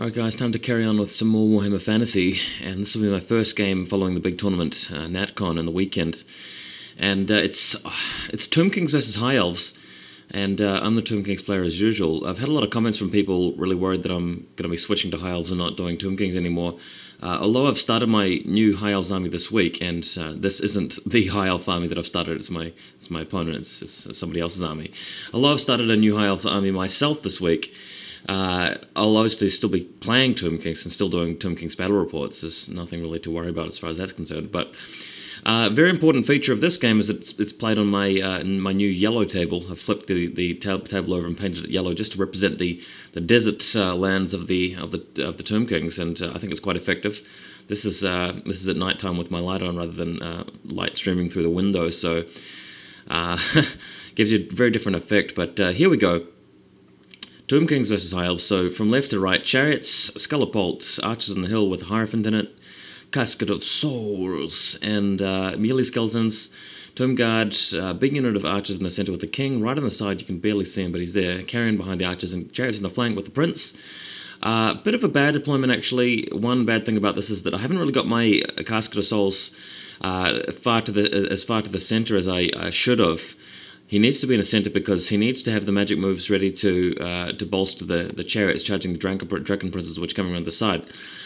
Alright guys, time to carry on with some more Warhammer Fantasy, and this will be my first game following the big tournament, NatCon, in the weekend. And it's Tomb Kings versus High Elves, and I'm the Tomb Kings player as usual. I've had a lot of comments from people really worried that I'm going to be switching to High Elves and not doing Tomb Kings anymore. Although I've started my new High Elves army this week, and this isn't the High Elf army that I've started, it's my opponent, it's somebody else's army. Although I've started a new High Elf army myself this week, I'll obviously still be playing Tomb Kings and still doing Tomb Kings battle reports. There's nothing really to worry about as far as that's concerned. But a very important feature of this game is it's played on my in my new yellow table. I've flipped the table over and painted it yellow just to represent the desert lands of the Tomb Kings, and I think it's quite effective. This is at night time with my light on rather than light streaming through the window, so gives you a very different effect. But here we go. Tomb Kings versus High Elves. So from left to right, chariots, scullipolts, archers on the hill with a hierophant in it, casket of souls, and melee skeletons, tomb guard, big unit of archers in the center with the king. Right on the side, you can barely see him, but he's there, carrying behind the archers, and chariots on the flank with the prince. Bit of a bad deployment, actually. One bad thing about this is that I haven't really got my casket of souls as far to the center as I should have. He needs to be in the center because he needs to have the magic moves ready to bolster the chariots charging the dragon princes, which come around the side.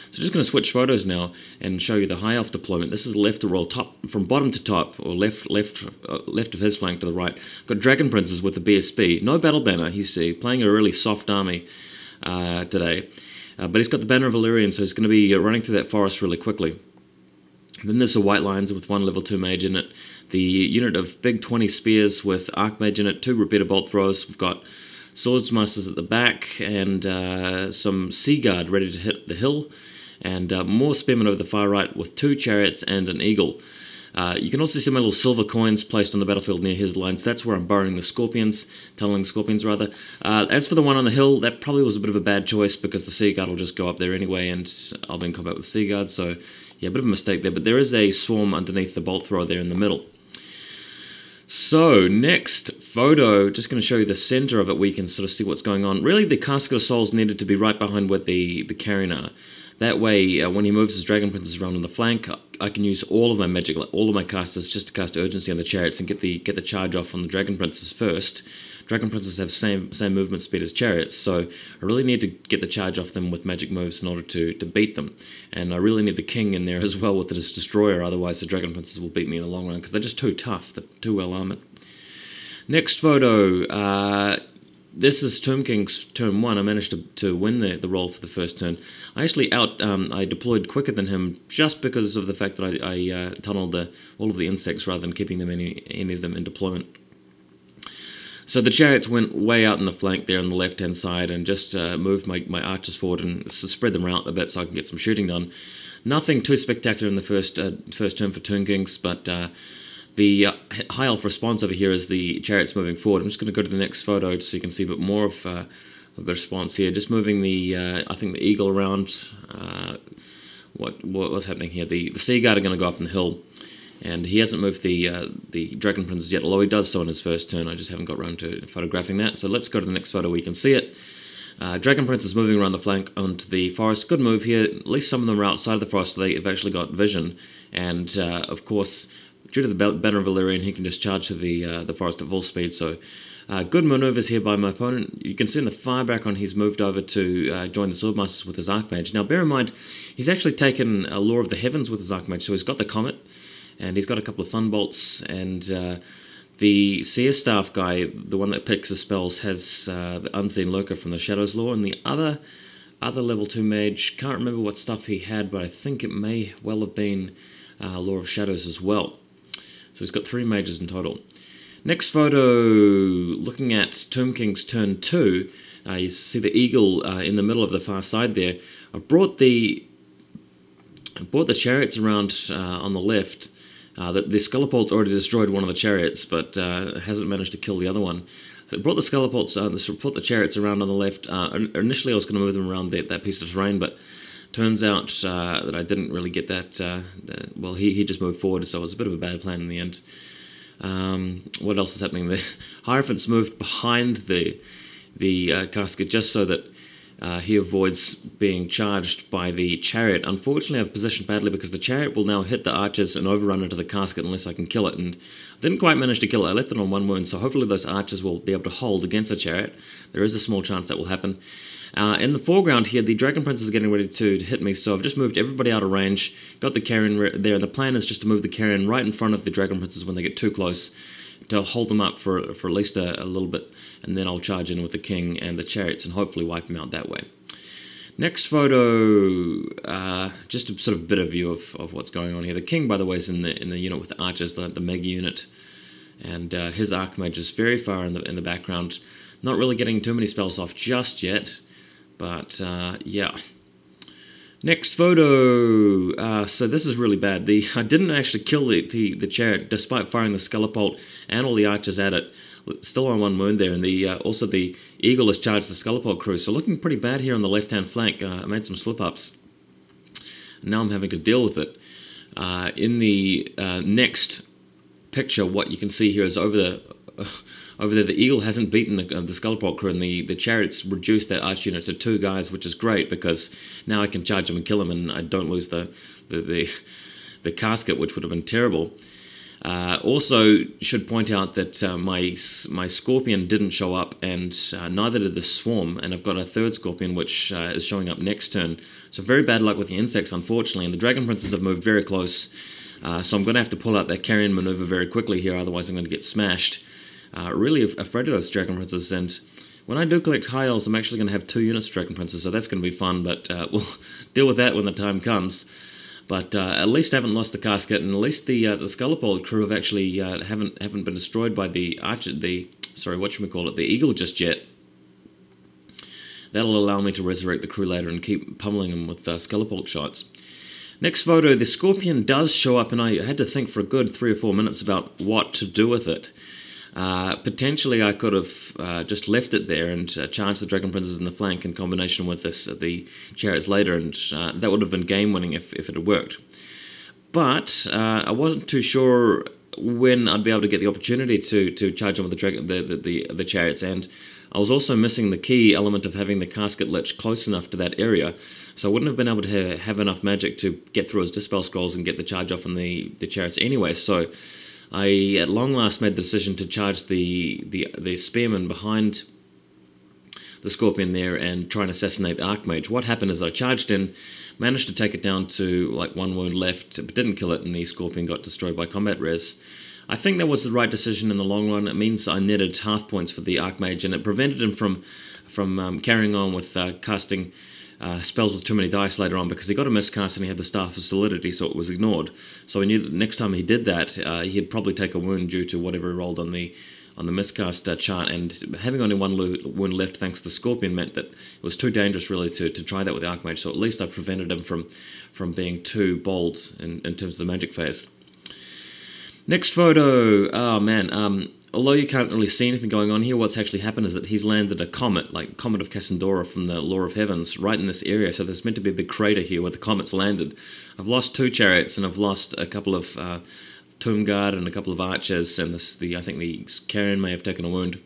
So just going to switch photos now and show you the High Elf deployment. This is left to roll top from bottom to top, or left of his flank to the right. Got dragon princes with the BSB. No battle banner. He's playing a really soft army today, but he's got the banner of Valyrian, so he's going to be running through that forest really quickly. Then there's the White Lions with one level 2 mage in it. The unit of big 20 spears with Archmage in it, 2 repeater bolt throws. We've got Swordsmasters at the back and some Sea Guard ready to hit the hill. And more spearmen over the far right with 2 chariots and an eagle. You can also see my little silver coins placed on the battlefield near his lines. That's where I'm burrowing the scorpions, tunneling the scorpions rather. As for the one on the hill, that probably was a bit of a bad choice because the Sea Guard will just go up there anyway, and I'll be in combat with Sea Guard, so yeah, a bit of a mistake there. But there is a swarm underneath the bolt thrower there in the middle. So, next photo, just going to show you the center of it where you can sort of see what's going on. Really, the casket of souls needed to be right behind where the carrion are. That way, when he moves his dragon princes around on the flank, I can use all of my magic, all of my casters, just to cast urgency on the chariots and get the charge off on the dragon princes first. Dragon princes have same movement speed as chariots, so I really need to get the charge off them with magic moves in order to beat them. And I really need the king in there as well with his destroyer, otherwise the dragon princes will beat me in the long run because they're just too tough, they're too well armored. Next photo. This is Tomb King's turn 1. I managed to win the roll for the first turn. I actually I deployed quicker than him just because of the fact that I tunneled all of the insects rather than keeping them any of them in deployment. So the chariots went way out in the flank there on the left-hand side and just moved my archers forward and spread them out a bit so I can get some shooting done. Nothing too spectacular in the first turn for Tomb Kings, but the High Elf response over here is the chariots moving forward. I'm just going to go to the next photo so you can see a bit more of the response here. Just moving I think the eagle around. What's happening here? The Sea Guard are going to go up in the hill, and he hasn't moved the dragon princes yet, although he does so in his first turn. I just haven't got around to photographing that. So let's go to the next photo where you can see it. Dragon Prince is moving around the flank onto the forest. Good move here. At least some of them are outside of the forest, so they've actually got vision. And of course, due to the banner of Valyrian, he can just charge to the forest at full speed. So good maneuvers here by my opponent. You can see in the far background he's moved over to join the Swordmasters with his Archmage. Now bear in mind, he's actually taken a Law of the Heavens with his Archmage. So he's got the Comet, and he's got a couple of Thunderbolts, and the Seer Staff guy, the one that picks the spells, has the Unseen Lurker from the Shadows Law, and the other level 2 mage, can't remember what stuff he had, but I think it may well have been Law of Shadows as well. So he's got 3 mages in total. Next photo, looking at Tomb King's turn 2, you see the eagle in the middle of the far side there. I've brought the chariots around on the left. The scullipolts already destroyed one of the chariots, but hasn't managed to kill the other one. So I brought the scullipolts, brought the chariots around on the left. Initially I was going to move them around that piece of terrain, but turns out that I didn't really get that. Well, he just moved forward, so it was a bit of a bad plan in the end. What else is happening? The Hierophants moved behind the casket just so that he avoids being charged by the chariot. Unfortunately, I've positioned badly because the chariot will now hit the archers and overrun into the casket unless I can kill it, and I didn't quite manage to kill it. I left it on 1 wound, so hopefully those archers will be able to hold against the chariot. There is a small chance that will happen. In the foreground here, the Dragon Prince is getting ready to hit me, so I've just moved everybody out of range, got the carrion there, and the plan is just to move the carrion right in front of the Dragon Princes when they get too close, to hold them up for at least a little bit, and then I'll charge in with the king and the chariots and hopefully wipe them out that way. Next photo, just a sort of bit of view of what's going on here. The king, by the way, is in the unit with the archers, the mega unit, and his archmage is very far in the background, not really getting too many spells off just yet. But, yeah. Next photo. So this is really bad. I didn't actually kill the chariot, despite firing the Scullipult and all the archers at it. Still on 1 wound there. And also the eagle has charged the Scullipult crew. So looking pretty bad here on the left-hand flank. I made some slip-ups. Now I'm having to deal with it. In the next picture, what you can see here is over there, the eagle hasn't beaten the Scullipult crew, and the chariots reduced that arch unit to 2 guys, which is great because now I can charge them and kill them, and I don't lose the casket, which would have been terrible. Also, should point out that my scorpion didn't show up, and neither did the swarm, and I've got a 3rd scorpion which is showing up next turn. So very bad luck with the insects, unfortunately, and the Dragon Princes have moved very close. So I'm going to have to pull out that carrion maneuver very quickly here, otherwise I'm going to get smashed. Really afraid of those Dragon Princes, and when I do collect High Elves, I'm actually going to have 2 units of Dragon Princes, so that's going to be fun, but we'll deal with that when the time comes. But at least I haven't lost the casket, and at least the Scullipult crew have actually haven't been destroyed by the eagle just yet. That'll allow me to resurrect the crew later and keep pummeling them with Scullipult shots. Next photo, the scorpion does show up, and I had to think for a good 3 or 4 minutes about what to do with it. Potentially I could have just left it there and charged the Dragon Princes in the flank in combination with the chariots later, and that would have been game-winning if it had worked. But I wasn't too sure when I'd be able to get the opportunity to charge on with the chariots, and I was also missing the key element of having the casket lich close enough to that area, so I wouldn't have been able to have enough magic to get through his Dispel Scrolls and get the charge off on the chariots anyway, so I at long last made the decision to charge the spearman behind the scorpion there and try and assassinate the Archmage. What happened is I charged in, managed to take it down to like 1 wound left, but didn't kill it, and the scorpion got destroyed by combat res. I think that was the right decision in the long run. It means I netted half points for the Archmage, and it prevented him from carrying on with casting spells with too many dice later on, because he got a miscast and he had the Staff of Solidity, so it was ignored. So I knew that next time he did that, he'd probably take a wound due to whatever he rolled on the miscast chart, and having only 1 wound left thanks to the Scorpion meant that it was too dangerous really to try that with the Archmage, so at least I prevented him from being too bold in terms of the magic phase. Next photo, oh man, although you can't really see anything going on here, what's actually happened is that he's landed a comet, like Comet of Cassandora from the Lore of Heavens, right in this area, so there's meant to be a big crater here where the comet's landed. I've lost 2 chariots, and I've lost a couple of Tomb Guard and a couple of archers, and I think the carrion may have taken a wound.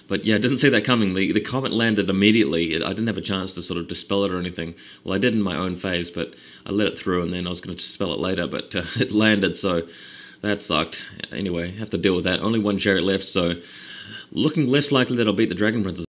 But yeah, I didn't see that coming. The comet landed immediately. I didn't have a chance to sort of dispel it or anything. Well, I did in my own phase, but I let it through, and then I was going to dispel it later, but it landed, so that sucked. Anyway, have to deal with that. Only 1 chariot left, so looking less likely that I'll beat the Dragon Princes.